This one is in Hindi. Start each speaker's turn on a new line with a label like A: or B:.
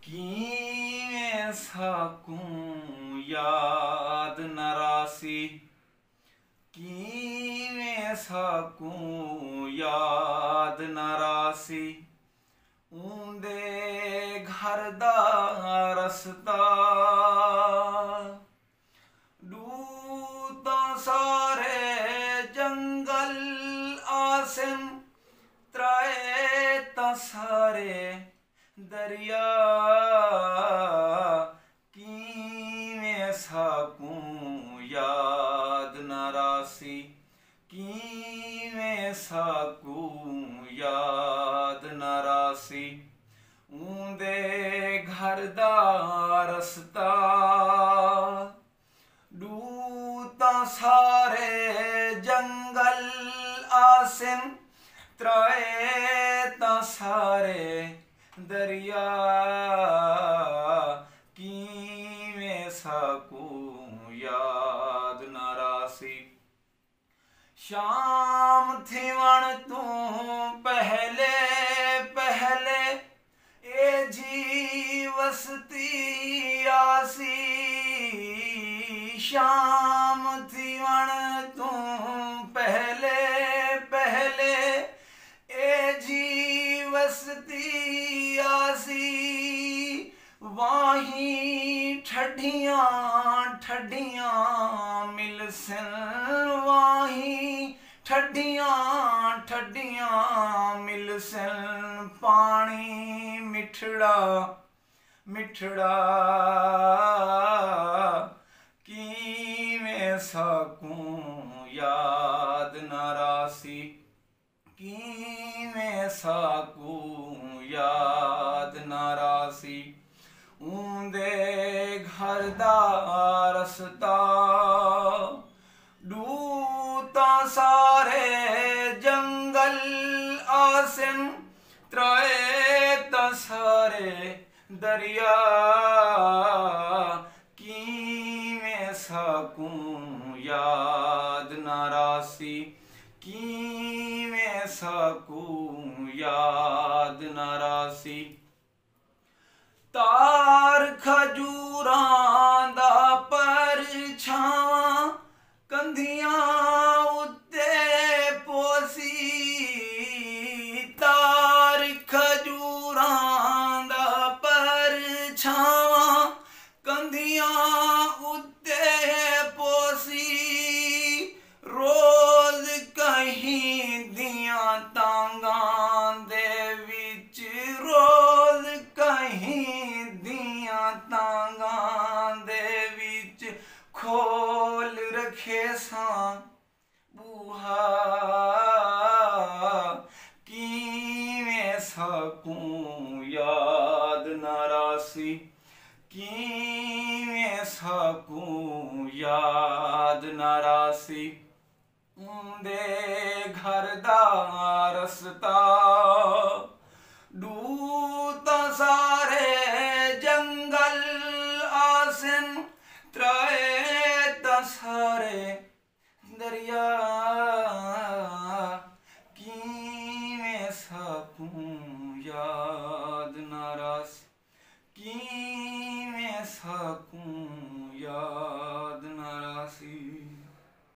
A: किवें साकूं याद नरासी, किवें साकूं याद नरासी। ऊंदे घर दा रस्ता दूता सारे जंगल आसिम, त्राए ता सारे दरिया। किवें साकूं याद नरासी, किवें साकूं याद नरासी। ऊंदे घर दा रस्ता दूता सारे जंगल आसिम, त्राए ता सारे दरिया। किवें साकूं याद नरासी। शाम थिवण तू पहले पहले ए जी वसती आसी। शाम थिवण तू पहले पहले ए जी वसती आसी। वाही ठडियां ठडियां मिलसन, वाही ठडियां ठडियां मिलसन। पानी मिठड़ा मिठड़ा किवें साकूं याद नरासी, किवें साकूं याद नरासी। ऊंदे घर दा रस्ता दूता सारे जंगल आसिम, त्राए ता सारे दरिया। किवें साकूं याद नरासी, किवें साकूं याद नरासी। तार खजूरां दा परछावां कंधियां उत्ते पोसी। तार खजूरां दा परछावां कंधियां उत्ते पोसी। रोज कहीं दियां तांगां दे विच, रोज कहीं दियां तांगां दे विच खोल रखे सां बूहा। किवें साकूं याद नरासी, किवें साकूं याद नरासी। ऊंदे घर दा रस्ता